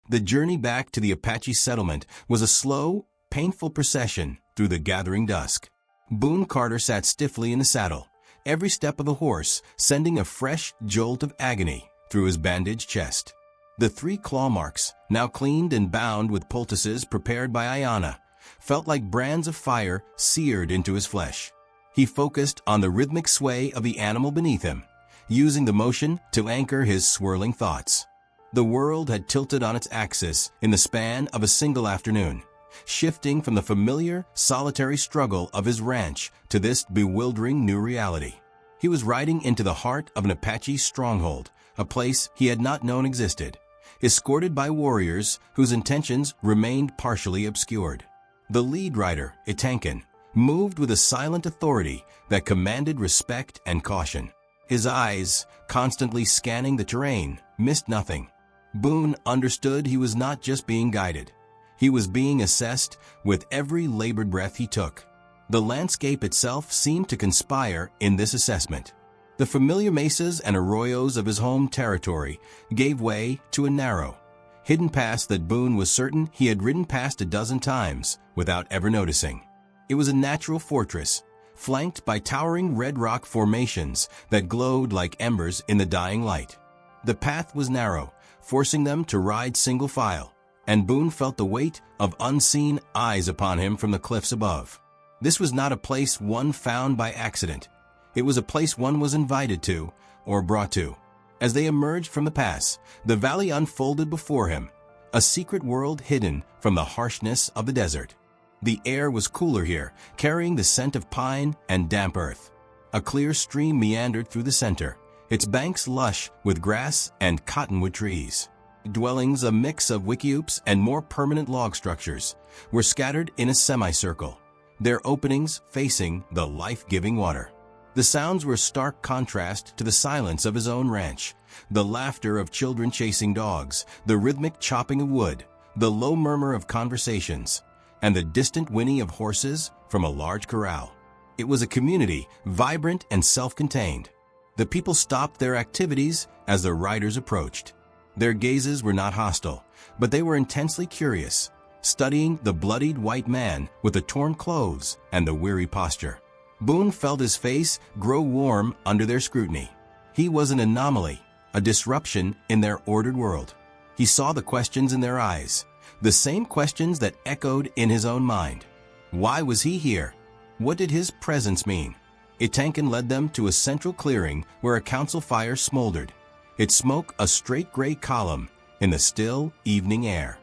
The journey back to the Apache settlement was a slow, painful procession through the gathering dusk. Boone Carter sat stiffly in the saddle, every step of the horse sending a fresh jolt of agony through his bandaged chest. The 3 claw marks, now cleaned and bound with poultices prepared by Ayanna, felt like brands of fire seared into his flesh. He focused on the rhythmic sway of the animal beneath him, using the motion to anchor his swirling thoughts. The world had tilted on its axis in the span of a single afternoon, shifting from the familiar, solitary struggle of his ranch to this bewildering new reality. He was riding into the heart of an Apache stronghold, a place he had not known existed, escorted by warriors whose intentions remained partially obscured. The lead rider, Etankin, moved with a silent authority that commanded respect and caution. His eyes, constantly scanning the terrain, missed nothing. Boone understood he was not just being guided. He was being assessed with every labored breath he took. The landscape itself seemed to conspire in this assessment. The familiar mesas and arroyos of his home territory gave way to a narrow, hidden pass that Boone was certain he had ridden past a dozen times without ever noticing. It was a natural fortress, flanked by towering red rock formations that glowed like embers in the dying light. The path was narrow, forcing them to ride single file, and Boone felt the weight of unseen eyes upon him from the cliffs above. This was not a place one found by accident. It was a place one was invited to, or brought to. As they emerged from the pass, the valley unfolded before him, a secret world hidden from the harshness of the desert. The air was cooler here, carrying the scent of pine and damp earth. A clear stream meandered through the center, its banks lush with grass and cottonwood trees. Dwellings, a mix of wickiups and more permanent log structures, were scattered in a semicircle, their openings facing the life-giving water. The sounds were a stark contrast to the silence of his own ranch, the laughter of children chasing dogs, the rhythmic chopping of wood, the low murmur of conversations, and the distant whinny of horses from a large corral. It was a community, vibrant and self-contained. The people stopped their activities as the riders approached. Their gazes were not hostile, but they were intensely curious, studying the bloodied white man with the torn clothes and the weary posture. Boone felt his face grow warm under their scrutiny. He was an anomaly, a disruption in their ordered world. He saw the questions in their eyes, the same questions that echoed in his own mind. Why was he here? What did his presence mean? Etankin led them to a central clearing where a council fire smoldered, its smoke a straight gray column in the still evening air.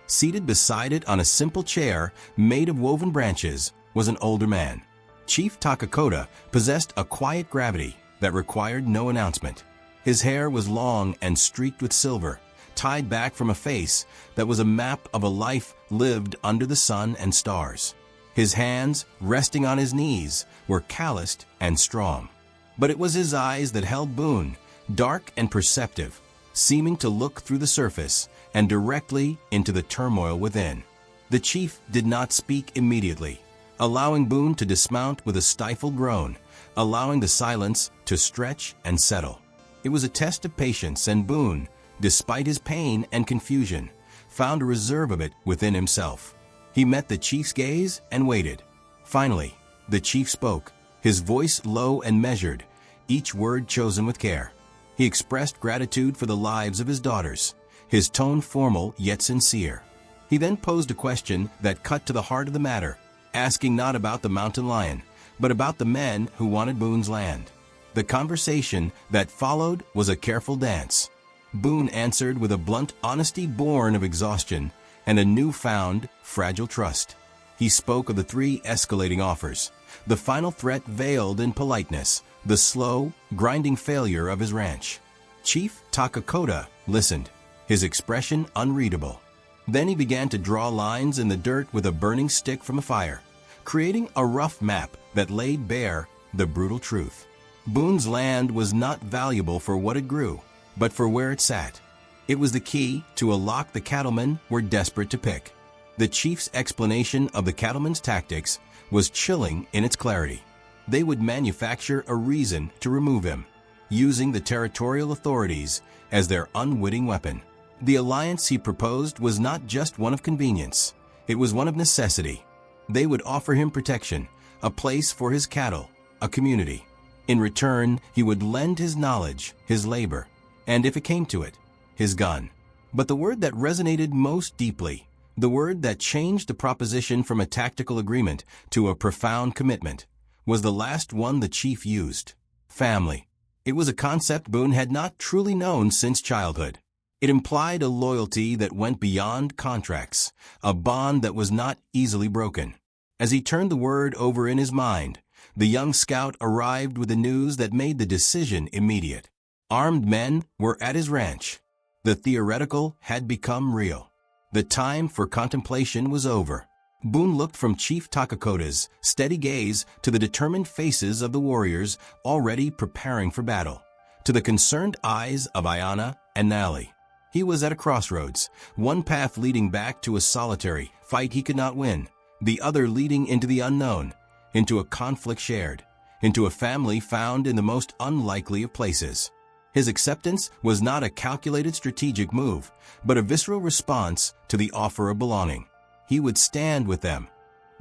Seated beside it on a simple chair made of woven branches was an older man. Chief Takakota possessed a quiet gravity that required no announcement. His hair was long and streaked with silver, tied back from a face that was a map of a life lived under the sun and stars. His hands, resting on his knees, were calloused and strong. But it was his eyes that held Boone, dark and perceptive, seeming to look through the surface and directly into the turmoil within. The chief did not speak immediately, allowing Boone to dismount with a stifled groan, allowing the silence to stretch and settle. It was a test of patience, and Boone, despite his pain and confusion, found a reserve of it within himself. He met the chief's gaze and waited. Finally, the chief spoke, his voice low and measured, each word chosen with care. He expressed gratitude for the lives of his daughters, his tone formal yet sincere. He then posed a question that cut to the heart of the matter, asking not about the mountain lion, but about the men who wanted Boone's land. The conversation that followed was a careful dance. Boone answered with a blunt honesty born of exhaustion and a newfound, fragile trust. He spoke of the 3 escalating offers, the final threat veiled in politeness, the slow, grinding failure of his ranch. Chief Takakota listened, his expression unreadable. Then he began to draw lines in the dirt with a burning stick from a fire, creating a rough map that laid bare the brutal truth. Boone's land was not valuable for what it grew, but for where it sat. It was the key to a lock the cattlemen were desperate to pick. The chief's explanation of the cattlemen's tactics was chilling in its clarity. They would manufacture a reason to remove him, using the territorial authorities as their unwitting weapon. The alliance he proposed was not just one of convenience, it was one of necessity. They would offer him protection, a place for his cattle, a community. In return, he would lend his knowledge, his labor, and if it came to it, his gun. But the word that resonated most deeply, the word that changed the proposition from a tactical agreement to a profound commitment, was the last one the chief used: family. It was a concept Boone had not truly known since childhood. It implied a loyalty that went beyond contracts, a bond that was not easily broken. As he turned the word over in his mind, the young scout arrived with the news that made the decision immediate. Armed men were at his ranch. The theoretical had become real. The time for contemplation was over. Boone looked from Chief Takakota's steady gaze to the determined faces of the warriors already preparing for battle, to the concerned eyes of Ayana and Nali. He was at a crossroads, one path leading back to a solitary fight he could not win, the other leading into the unknown, into a conflict shared, into a family found in the most unlikely of places. His acceptance was not a calculated strategic move, but a visceral response to the offer of belonging. He would stand with them.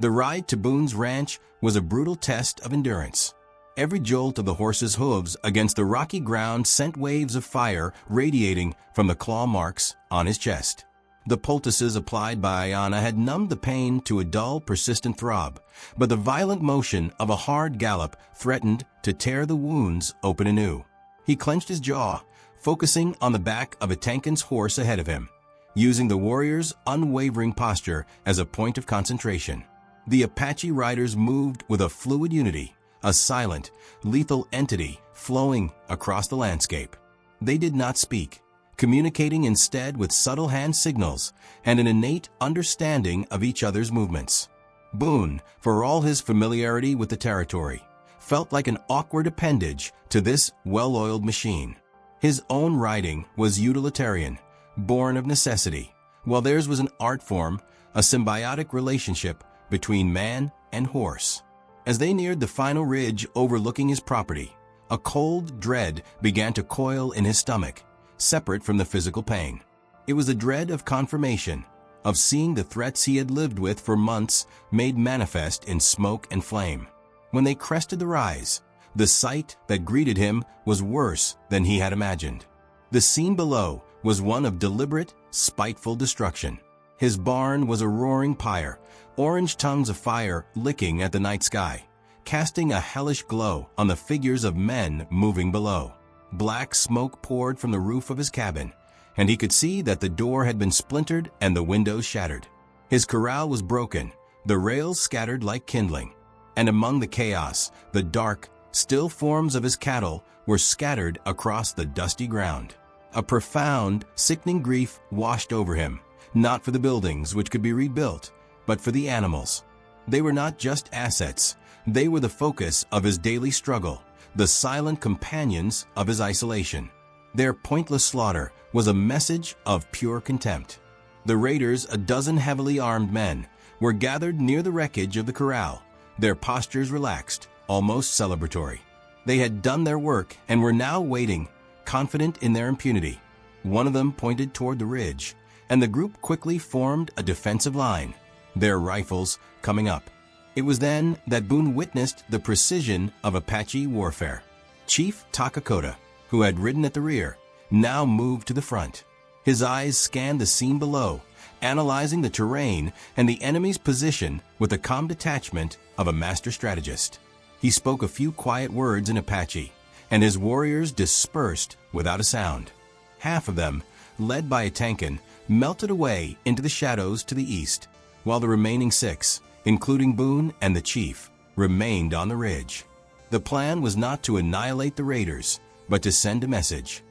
The ride to Boone's ranch was a brutal test of endurance. Every jolt of the horse's hooves against the rocky ground sent waves of fire radiating from the claw marks on his chest. The poultices applied by Ayana had numbed the pain to a dull, persistent throb, but the violent motion of a hard gallop threatened to tear the wounds open anew. He clenched his jaw, focusing on the back of Etankin's horse ahead of him, using the warrior's unwavering posture as a point of concentration. The Apache riders moved with a fluid unity, a silent, lethal entity flowing across the landscape. They did not speak, communicating instead with subtle hand signals and an innate understanding of each other's movements. Boone, for all his familiarity with the territory, felt like an awkward appendage to this well-oiled machine. His own riding was utilitarian, born of necessity, while theirs was an art form, a symbiotic relationship between man and horse. As they neared the final ridge overlooking his property, a cold dread began to coil in his stomach, separate from the physical pain. It was the dread of confirmation, of seeing the threats he had lived with for months made manifest in smoke and flame. When they crested the rise, the sight that greeted him was worse than he had imagined. The scene below was one of deliberate, spiteful destruction. His barn was a roaring pyre, orange tongues of fire licking at the night sky, casting a hellish glow on the figures of men moving below. Black smoke poured from the roof of his cabin, and he could see that the door had been splintered and the windows shattered. His corral was broken, the rails scattered like kindling, and among the chaos, the dark, still forms of his cattle were scattered across the dusty ground. A profound, sickening grief washed over him, not for the buildings which could be rebuilt, but for the animals. They were not just assets, they were the focus of his daily struggle, the silent companions of his isolation. Their pointless slaughter was a message of pure contempt. The raiders, a dozen heavily armed men, were gathered near the wreckage of the corral, their postures relaxed, almost celebratory. They had done their work and were now waiting, confident in their impunity. One of them pointed toward the ridge, and the group quickly formed a defensive line, their rifles coming up. It was then that Boone witnessed the precision of Apache warfare. Chief Takakota, who had ridden at the rear, now moved to the front. His eyes scanned the scene below, analyzing the terrain and the enemy's position with the calm detachment of a master strategist. He spoke a few quiet words in Apache, and his warriors dispersed without a sound. Half of them, led by Etankin, melted away into the shadows to the east, while the remaining 6, including Boone and the chief, remained on the ridge. The plan was not to annihilate the raiders, but to send a message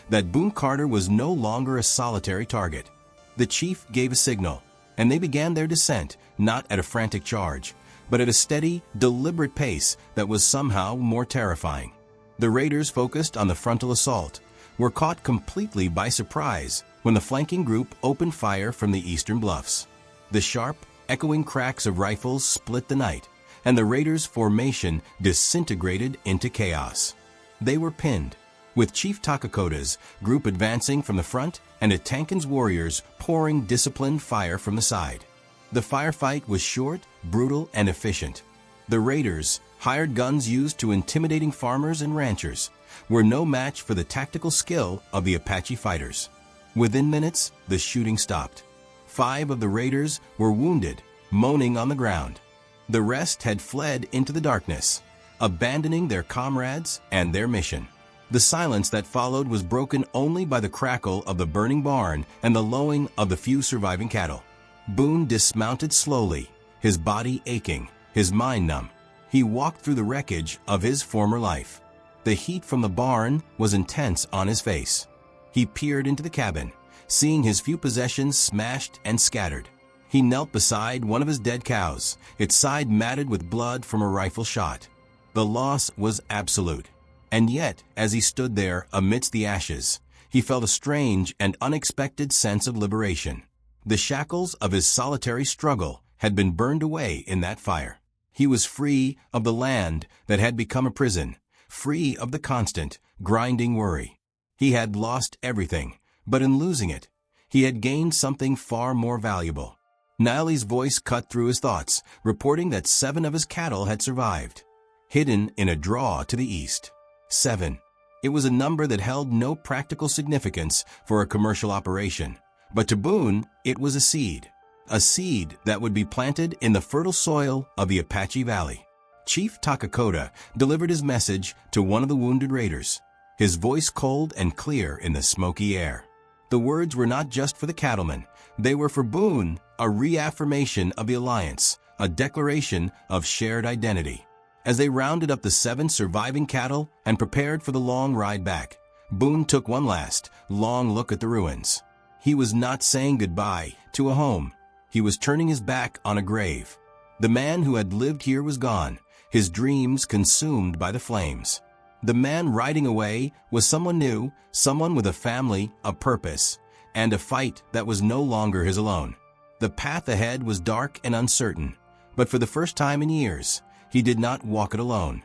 that Boone Carter was no longer a solitary target. The chief gave a signal, and they began their descent, not at a frantic charge, but at a steady, deliberate pace that was somehow more terrifying. The raiders, focused on the frontal assault, were caught completely by surprise when the flanking group opened fire from the eastern bluffs. The sharp, echoing cracks of rifles split the night, and the raiders' formation disintegrated into chaos. They were pinned, with Chief Takakota's group advancing from the front and Atankan's warriors pouring disciplined fire from the side. The firefight was short, brutal, and efficient. The raiders, hired guns used to intimidating farmers and ranchers, were no match for the tactical skill of the Apache fighters. Within minutes, the shooting stopped. 5 of the raiders were wounded, moaning on the ground. The rest had fled into the darkness, abandoning their comrades and their mission. The silence that followed was broken only by the crackle of the burning barn and the lowing of the few surviving cattle. Boone dismounted slowly, his body aching, his mind numb. He walked through the wreckage of his former life. The heat from the barn was intense on his face. He peered into the cabin, seeing his few possessions smashed and scattered. He knelt beside one of his dead cows, its side matted with blood from a rifle shot. The loss was absolute. And yet, as he stood there amidst the ashes, he felt a strange and unexpected sense of liberation. The shackles of his solitary struggle had been burned away in that fire. He was free of the land that had become a prison, free of the constant, grinding worry. He had lost everything, but in losing it, he had gained something far more valuable. Nili's voice cut through his thoughts, reporting that 7 of his cattle had survived, hidden in a draw to the east. 7. It was a number that held no practical significance for a commercial operation, but to Boone, it was a seed that would be planted in the fertile soil of the Apache Valley. Chief Takakota delivered his message to one of the wounded raiders, his voice cold and clear in the smoky air. The words were not just for the cattlemen, they were for Boone, a reaffirmation of the alliance, a declaration of shared identity. As they rounded up the 7 surviving cattle and prepared for the long ride back, Boone took one last, long look at the ruins. He was not saying goodbye to a home. He was turning his back on a grave. The man who had lived here was gone, his dreams consumed by the flames. The man riding away was someone new, someone with a family, a purpose, and a fight that was no longer his alone. The path ahead was dark and uncertain, but for the first time in years, he did not walk it alone.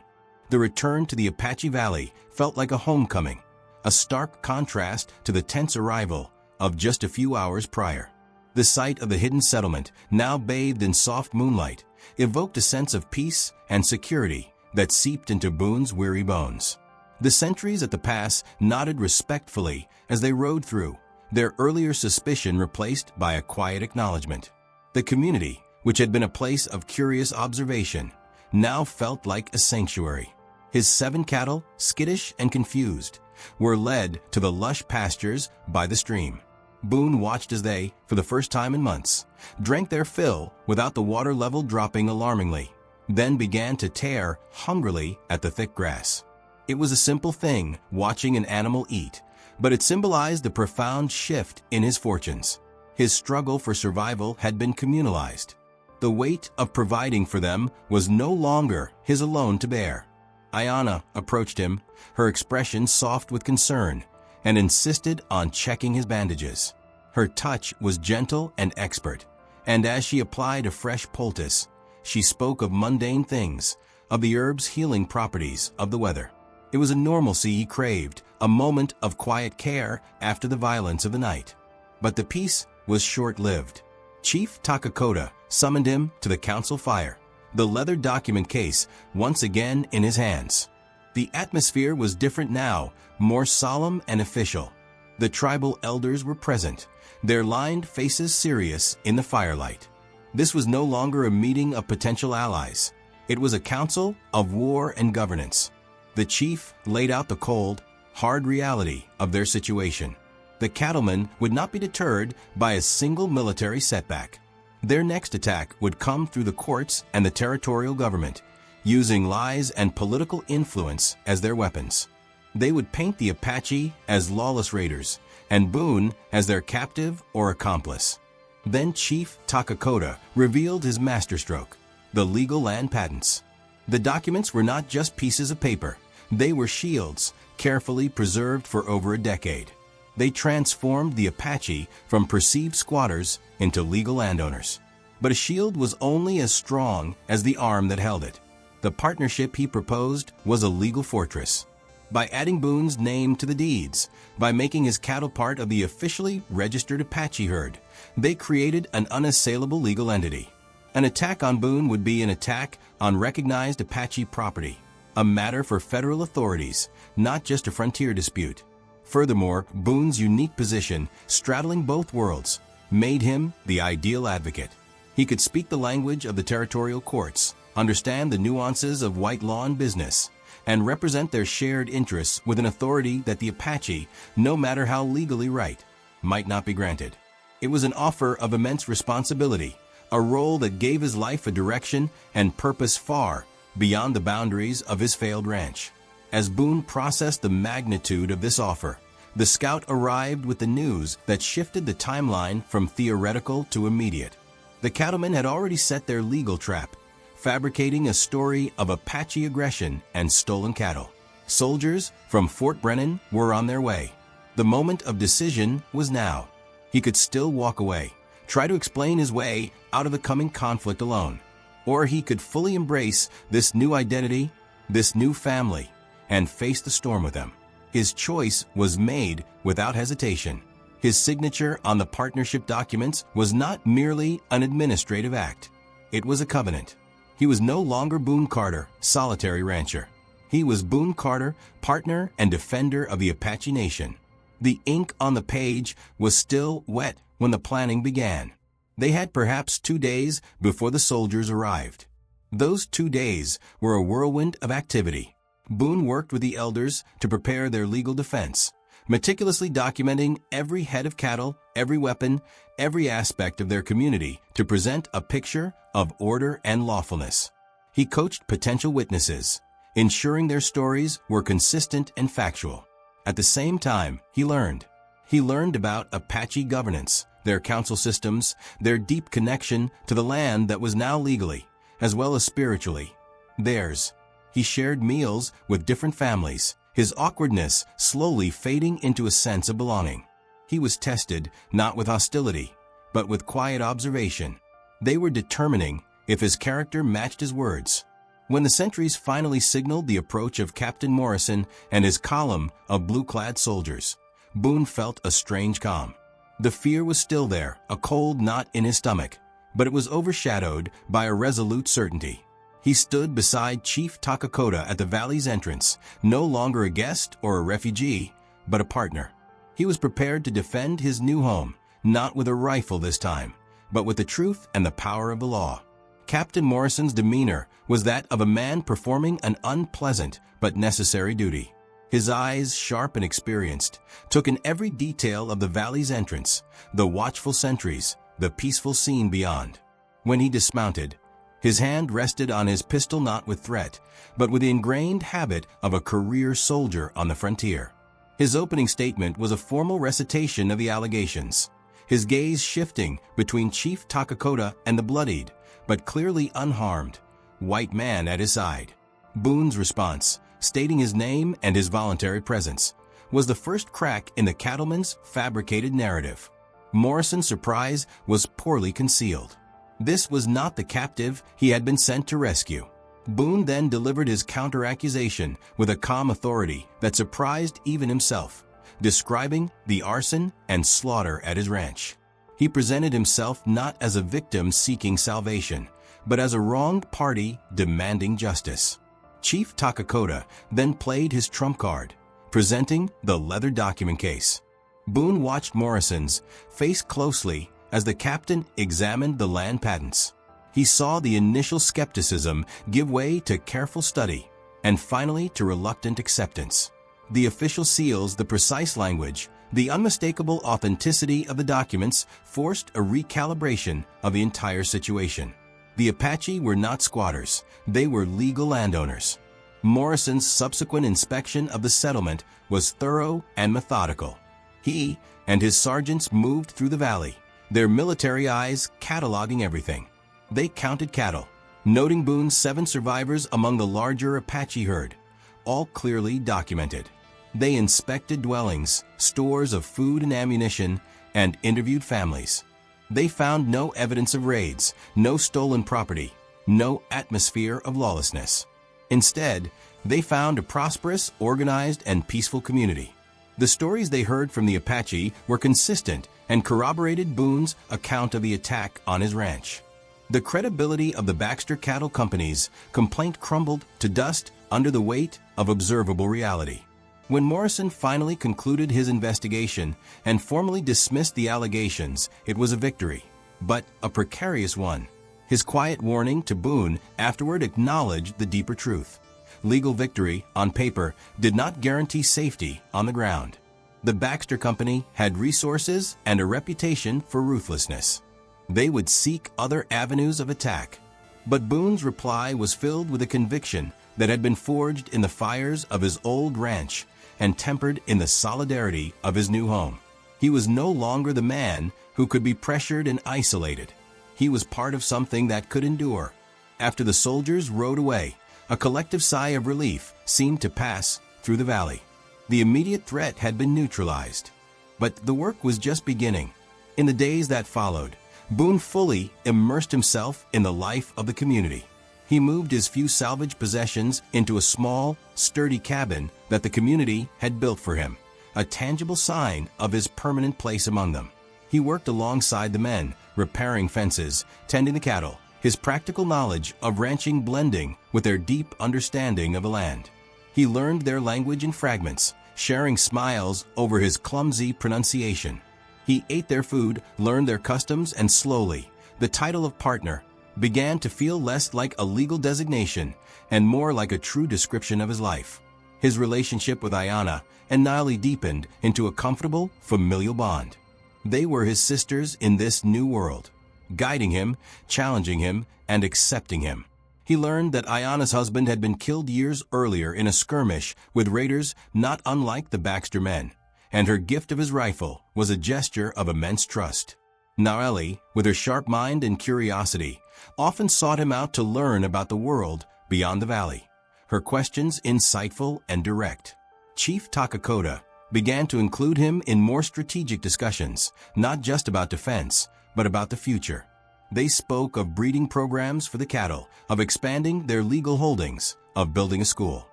The return to the Apache Valley felt like a homecoming, a stark contrast to the tense arrival of just a few hours prior. The sight of the hidden settlement, now bathed in soft moonlight, evoked a sense of peace and security that seeped into Boone's weary bones. The sentries at the pass nodded respectfully as they rode through, their earlier suspicion replaced by a quiet acknowledgement. The community, which had been a place of curious observation, now felt like a sanctuary. His 7 cattle, skittish and confused, were led to the lush pastures by the stream. Boone watched as they, for the first time in months, drank their fill without the water level dropping alarmingly, then began to tear hungrily at the thick grass. It was a simple thing, watching an animal eat, but it symbolized a profound shift in his fortunes. His struggle for survival had been communalized. The weight of providing for them was no longer his alone to bear. Ayana approached him, her expression soft with concern, and insisted on checking his bandages. Her touch was gentle and expert, and as she applied a fresh poultice, she spoke of mundane things, of the herb's healing properties, of the weather. It was a normalcy he craved, a moment of quiet care after the violence of the night. But the peace was short-lived. Chief Takakota summoned him to the council fire, the leather document case once again in his hands. The atmosphere was different now, more solemn and official. The tribal elders were present, their lined faces serious in the firelight. This was no longer a meeting of potential allies. It was a council of war and governance. The chief laid out the cold, hard reality of their situation. The cattlemen would not be deterred by a single military setback. Their next attack would come through the courts and the territorial government, using lies and political influence as their weapons. They would paint the Apache as lawless raiders, and Boone as their captive or accomplice. Then Chief Takakota revealed his masterstroke, the legal land patents. The documents were not just pieces of paper. They were shields, carefully preserved for over a decade. They transformed the Apache from perceived squatters into legal landowners. But a shield was only as strong as the arm that held it. The partnership he proposed was a legal fortress. by adding Boone's name to the deeds, by making his cattle part of the officially registered Apache herd. They created an unassailable legal entity. An attack on Boone would be an attack on recognized Apache property, a matter for federal authorities, not just a frontier dispute. Furthermore, Boone's unique position, straddling both worlds, made him the ideal advocate. He could speak the language of the territorial courts, understand the nuances of white law and business, and represent their shared interests with an authority that the Apache, no matter how legally right, might not be granted. It was an offer of immense responsibility, a role that gave his life a direction and purpose far beyond the boundaries of his failed ranch. As Boone processed the magnitude of this offer, the scout arrived with the news that shifted the timeline from theoretical to immediate. The cattlemen had already set their legal trap, fabricating a story of Apache aggression and stolen cattle. Soldiers from Fort Brennan were on their way. The moment of decision was now. He could still walk away, try to explain his way out of the coming conflict alone, or he could fully embrace this new identity, this new family, and face the storm with them. His choice was made without hesitation. His signature on the partnership documents was not merely an administrative act. It was a covenant. He was no longer Boone Carter, solitary rancher. He was Boone Carter, partner and defender of the Apache Nation. The ink on the page was still wet when the planning began. They had perhaps 2 days before the soldiers arrived. Those 2 days were a whirlwind of activity. Boone worked with the elders to prepare their legal defense, meticulously documenting every head of cattle, every weapon, every aspect of their community to present a picture of order and lawfulness. He coached potential witnesses, ensuring their stories were consistent and factual. At the same time, he learned. He learned about Apache governance, their council systems, their deep connection to the land that was now legally, as well as spiritually, theirs. He shared meals with different families, his awkwardness slowly fading into a sense of belonging. He was tested not with hostility, but with quiet observation. They were determining if his character matched his words. When the sentries finally signaled the approach of Captain Morrison and his column of blue-clad soldiers, Boone felt a strange calm. The fear was still there, a cold knot in his stomach, but it was overshadowed by a resolute certainty. He stood beside Chief Takakota at the valley's entrance, no longer a guest or a refugee, but a partner. He was prepared to defend his new home, not with a rifle this time, but with the truth and the power of the law. Captain Morrison's demeanor was that of a man performing an unpleasant but necessary duty. His eyes, sharp and experienced, took in every detail of the valley's entrance, the watchful sentries, the peaceful scene beyond. When he dismounted, his hand rested on his pistol not with threat, but with the ingrained habit of a career soldier on the frontier. His opening statement was a formal recitation of the allegations, his gaze shifting between Chief Takakota and the bloodied, but clearly unharmed, white man at his side. Boone's response, stating his name and his voluntary presence, was the first crack in the cattleman's fabricated narrative. Morrison's surprise was poorly concealed. This was not the captive he had been sent to rescue. Boone then delivered his counter-accusation with a calm authority that surprised even himself, describing the arson and slaughter at his ranch. He presented himself not as a victim seeking salvation, but as a wronged party demanding justice. Chief Takakota then played his trump card, presenting the leather document case. Boone watched Morrison's face closely as the captain examined the land patents. He saw the initial skepticism give way to careful study, and finally to reluctant acceptance. The official seals, the precise language, the unmistakable authenticity of the documents forced a recalibration of the entire situation. The Apache were not squatters, they were legal landowners. Morrison's subsequent inspection of the settlement was thorough and methodical. He and his sergeants moved through the valley, their military eyes cataloging everything. They counted cattle, noting Boone's 7 survivors among the larger Apache herd, all clearly documented. They inspected dwellings, stores of food and ammunition, and interviewed families. They found no evidence of raids, no stolen property, no atmosphere of lawlessness. Instead, They found a prosperous, organized, and peaceful community. The stories they heard from the Apache were consistent and corroborated Boone's account of the attack on his ranch. The credibility of the Baxter Cattle Company's complaint crumbled to dust under the weight of observable reality. When Morrison finally concluded his investigation and formally dismissed the allegations, it was a victory, but a precarious one. His quiet warning to Boone afterward acknowledged the deeper truth. Legal victory, on paper, did not guarantee safety on the ground. The Baxter Company had resources and a reputation for ruthlessness. They would seek other avenues of attack. But Boone's reply was filled with a conviction that had been forged in the fires of his old ranch and tempered in the solidarity of his new home. He was no longer the man who could be pressured and isolated. He was part of something that could endure. After the soldiers rode away, a collective sigh of relief seemed to pass through the valley. The immediate threat had been neutralized. But the work was just beginning. In the days that followed, Boone fully immersed himself in the life of the community. He moved his few salvaged possessions into a small, sturdy cabin that the community had built for him, a tangible sign of his permanent place among them. He worked alongside the men, repairing fences, tending the cattle, his practical knowledge of ranching blending with their deep understanding of the land. He learned their language in fragments, sharing smiles over his clumsy pronunciation. He ate their food, learned their customs, and slowly, the title of partner began to feel less like a legal designation and more like a true description of his life. His relationship with Ayanna and Nile deepened into a comfortable, familial bond. They were his sisters in this new world, guiding him, challenging him, and accepting him. He learned that Ayanna's husband had been killed years earlier in a skirmish with raiders not unlike the Baxter men, and her gift of his rifle was a gesture of immense trust. Naeli, with her sharp mind and curiosity, often sought him out to learn about the world beyond the valley, her questions insightful and direct. Chief Takakota began to include him in more strategic discussions, not just about defense, but about the future. They spoke of breeding programs for the cattle, of expanding their legal holdings, of building a school.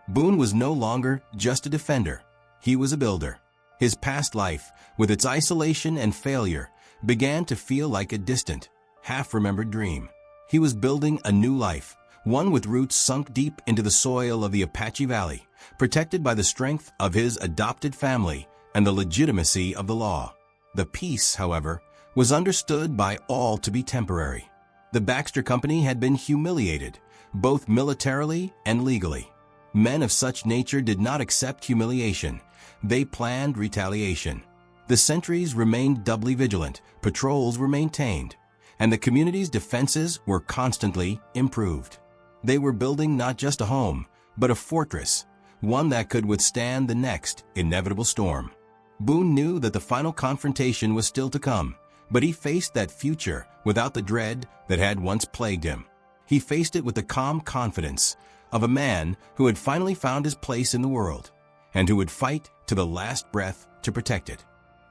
Boone was no longer just a defender. He was a builder. His past life, with its isolation and failure, began to feel like a distant, half-remembered dream. He was building a new life, one with roots sunk deep into the soil of the Apache Valley, protected by the strength of his adopted family and the legitimacy of the law. The peace, however, was understood by all to be temporary. The Baxter Company had been humiliated, both militarily and legally. Men of such nature did not accept humiliation. They planned retaliation. The sentries remained doubly vigilant, patrols were maintained, and the community's defenses were constantly improved. They were building not just a home, but a fortress, one that could withstand the next inevitable storm. Boone knew that the final confrontation was still to come, but he faced that future without the dread that had once plagued him. He faced it with the calm confidence of a man who had finally found his place in the world, and who would fight to the last breath to protect it.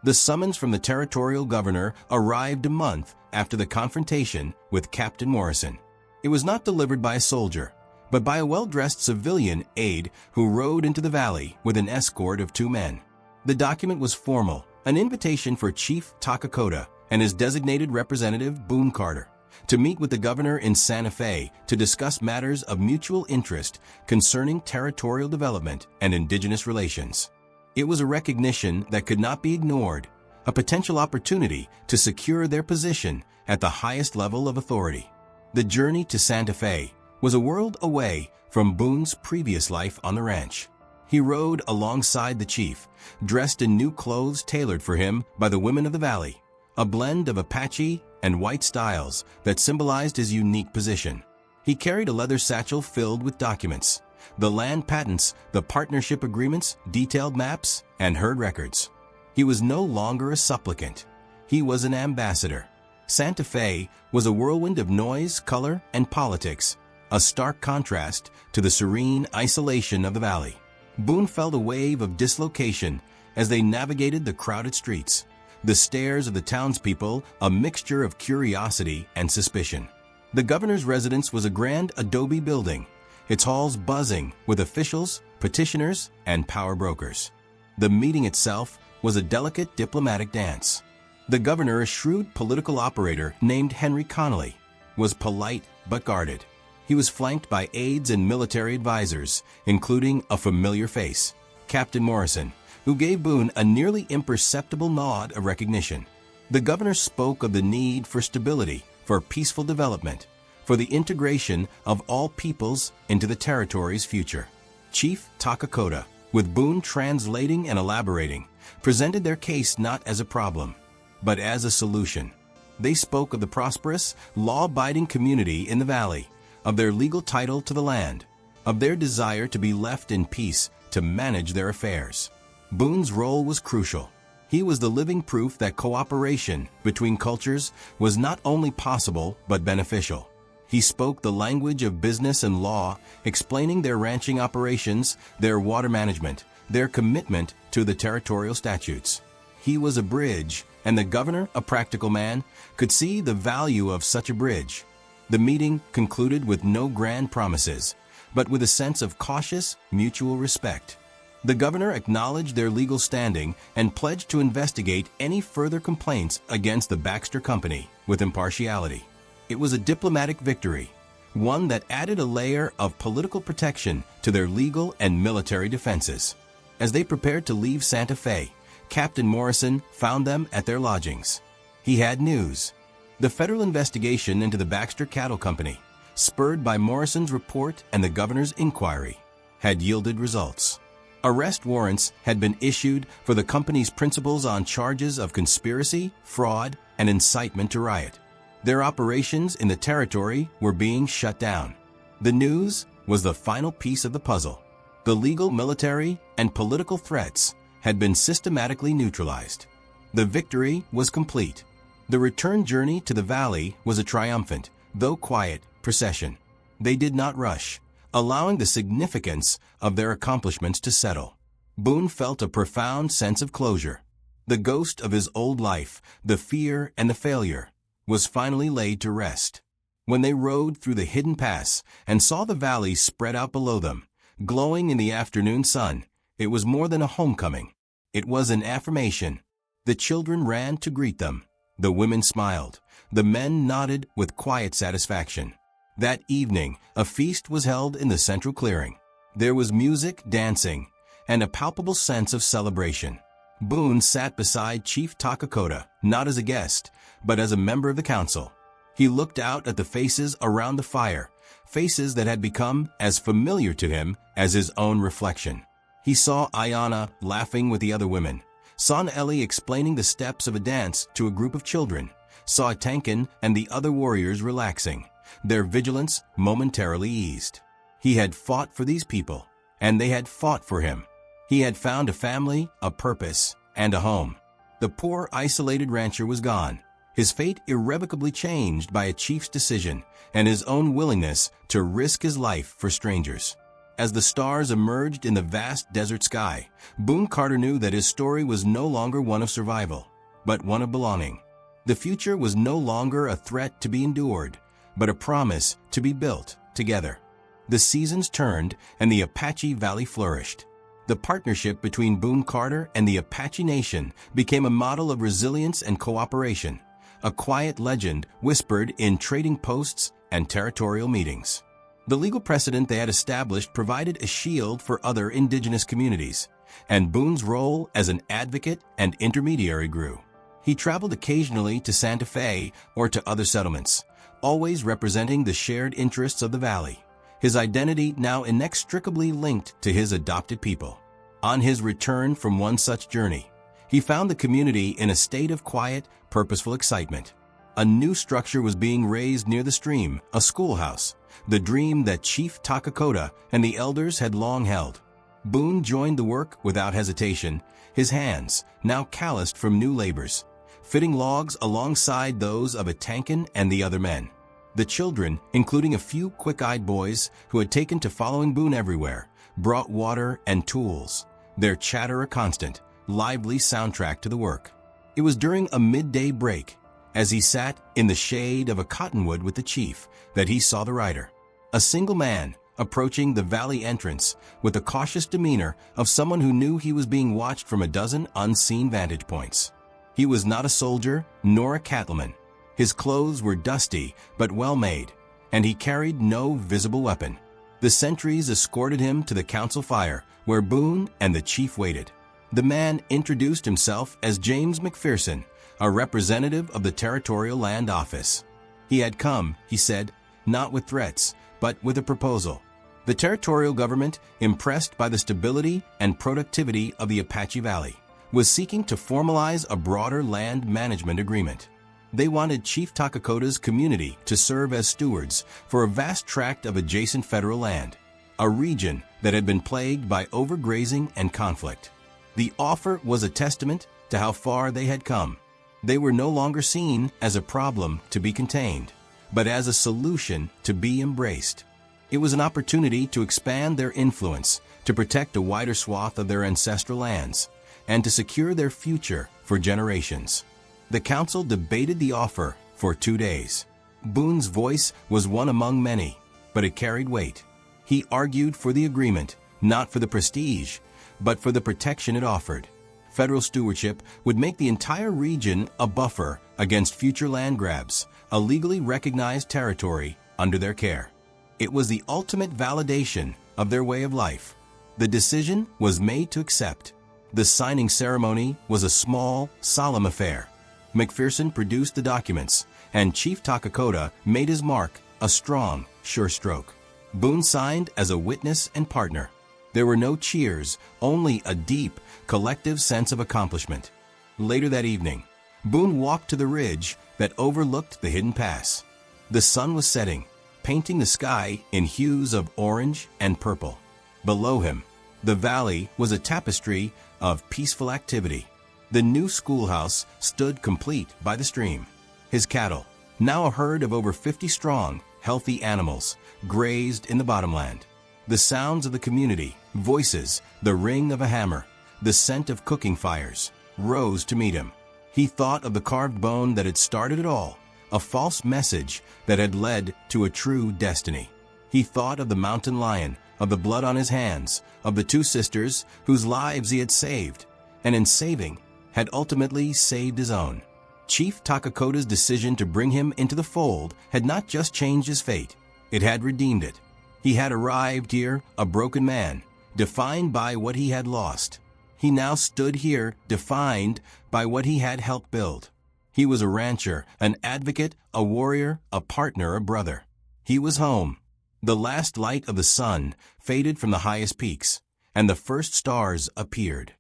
The summons from the territorial governor arrived a month after the confrontation with Captain Morrison. It was not delivered by a soldier, but by a well-dressed civilian aide who rode into the valley with an escort of 2 men. The document was formal, an invitation for Chief Takakota and his designated representative, Boone Carter, to meet with the governor in Santa Fe to discuss matters of mutual interest concerning territorial development and indigenous relations. It was a recognition that could not be ignored, a potential opportunity to secure their position at the highest level of authority. The journey to Santa Fe was a world away from Boone's previous life on the ranch. He rode alongside the chief, dressed in new clothes tailored for him by the women of the valley, a blend of Apache and white styles that symbolized his unique position. He carried a leather satchel filled with documents, the land patents, the partnership agreements, detailed maps, and herd records. He was no longer a supplicant. He was an ambassador. Santa Fe was a whirlwind of noise, color, and politics, a stark contrast to the serene isolation of the valley. Boone felt a wave of dislocation as they navigated the crowded streets, the stares of the townspeople a mixture of curiosity and suspicion. The governor's residence was a grand adobe building, its halls buzzing with officials, petitioners, and power brokers. The meeting itself was a delicate diplomatic dance. The governor, a shrewd political operator named Henry Connolly, was polite but guarded. He was flanked by aides and military advisors, including a familiar face, Captain Morrison, who gave Boone a nearly imperceptible nod of recognition. The governor spoke of the need for stability, for peaceful development, for the integration of all peoples into the territory's future. Chief Takakota, with Boone translating and elaborating, presented their case not as a problem, but as a solution. They spoke of the prosperous, law-abiding community in the valley, of their legal title to the land, of their desire to be left in peace to manage their affairs. Boone's role was crucial. He was the living proof that cooperation between cultures was not only possible but beneficial. He spoke the language of business and law, explaining their ranching operations, their water management, their commitment to the territorial statutes. He was a bridge, and the governor, a practical man, could see the value of such a bridge. The meeting concluded with no grand promises, but with a sense of cautious, mutual respect. The governor acknowledged their legal standing and pledged to investigate any further complaints against the Baxter Company with impartiality. It was a diplomatic victory, one that added a layer of political protection to their legal and military defenses. As they prepared to leave Santa Fe, Captain Morrison found them at their lodgings. He had news. The federal investigation into the Baxter Cattle Company, spurred by Morrison's report and the governor's inquiry, had yielded results. Arrest warrants had been issued for the company's principals on charges of conspiracy, fraud, and incitement to riot. Their operations in the territory were being shut down. The news was the final piece of the puzzle. The legal, military, and political threats had been systematically neutralized. The victory was complete. The return journey to the valley was a triumphant, though quiet, procession. They did not rush, allowing the significance of their accomplishments to settle. Boone felt a profound sense of closure. The ghost of his old life, the fear and the failure, was finally laid to rest. When they rode through the hidden pass and saw the valley spread out below them, glowing in the afternoon sun, it was more than a homecoming. It was an affirmation. The children ran to greet them. The women smiled. The men nodded with quiet satisfaction. That evening, a feast was held in the central clearing. There was music, dancing, and a palpable sense of celebration. Boone sat beside Chief Takakota, not as a guest, but as a member of the council. He looked out at the faces around the fire, faces that had become as familiar to him as his own reflection. He saw Ayana laughing with the other women, saw Ellie explaining the steps of a dance to a group of children, saw Tankin and the other warriors relaxing, their vigilance momentarily eased. He had fought for these people, and they had fought for him. He had found a family, a purpose, and a home. The poor, isolated rancher was gone, his fate irrevocably changed by a chief's decision and his own willingness to risk his life for strangers. As the stars emerged in the vast desert sky, Boone Carter knew that his story was no longer one of survival, but one of belonging. The future was no longer a threat to be endured, but a promise to be built together. The seasons turned and the Apache Valley flourished. The partnership between Boone Carter and the Apache Nation became a model of resilience and cooperation, a quiet legend whispered in trading posts and territorial meetings. The legal precedent they had established provided a shield for other indigenous communities, and Boone's role as an advocate and intermediary grew. He traveled occasionally to Santa Fe or to other settlements, always representing the shared interests of the valley, his identity now inextricably linked to his adopted people. On his return from one such journey, he found the community in a state of quiet, purposeful excitement. A new structure was being raised near the stream, a schoolhouse, the dream that Chief Takakota and the elders had long held. Boone joined the work without hesitation, his hands, now calloused from new labors, fitting logs alongside those of Tankin and the other men. The children, including a few quick-eyed boys who had taken to following Boone everywhere, brought water and tools, their chatter a constant, lively soundtrack to the work. It was during a midday break, as he sat in the shade of a cottonwood with the chief, that he saw the rider. A single man, approaching the valley entrance with the cautious demeanor of someone who knew he was being watched from a dozen unseen vantage points. He was not a soldier nor a cattleman. His clothes were dusty but well-made, and he carried no visible weapon. The sentries escorted him to the council fire, where Boone and the chief waited. The man introduced himself as James McPherson, a representative of the Territorial Land Office. He had come, he said, not with threats, but with a proposal. The territorial government, impressed by the stability and productivity of the Apache Valley, was seeking to formalize a broader land management agreement. They wanted Chief Takakota's community to serve as stewards for a vast tract of adjacent federal land, a region that had been plagued by overgrazing and conflict. The offer was a testament to how far they had come. They were no longer seen as a problem to be contained, but as a solution to be embraced. It was an opportunity to expand their influence, to protect a wider swath of their ancestral lands, and to secure their future for generations. The council debated the offer for 2 days. Boone's voice was one among many, but it carried weight. He argued for the agreement, not for the prestige, but for the protection it offered. Federal stewardship would make the entire region a buffer against future land grabs, a legally recognized territory under their care. It was the ultimate validation of their way of life. The decision was made to accept. The signing ceremony was a small, solemn affair. McPherson produced the documents, and Chief Takakota made his mark, a strong, sure stroke. Boone signed as a witness and partner. There were no cheers, only a deep, collective sense of accomplishment. Later that evening, Boone walked to the ridge that overlooked the hidden pass. The sun was setting, painting the sky in hues of orange and purple. Below him, the valley was a tapestry of peaceful activity. The new schoolhouse stood complete by the stream. His cattle, now a herd of over 50 strong, healthy animals, grazed in the bottomland. The sounds of the community, voices, the ring of a hammer, the scent of cooking fires, rose to meet him. He thought of the carved bone that had started it all, a false message that had led to a true destiny. He thought of the mountain lion, of the blood on his hands, of the 2 sisters whose lives he had saved, and in saving, had ultimately saved his own. Chief Takakota's decision to bring him into the fold had not just changed his fate, it had redeemed it. He had arrived here a broken man, defined by what he had lost. He now stood here defined by what he had helped build. He was a rancher, an advocate, a warrior, a partner, a brother. He was home. The last light of the sun faded from the highest peaks, and the first stars appeared.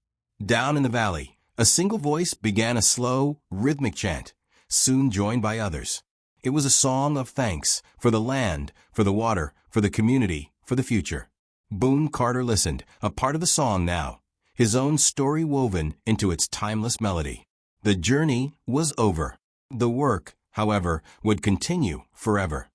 Down in the valley, a single voice began a slow, rhythmic chant, soon joined by others. It was a song of thanks for the land, for the water, for the community, for the future. Boone Carter listened, a part of the song now, his own story woven into its timeless melody. The journey was over. The work, however, would continue forever.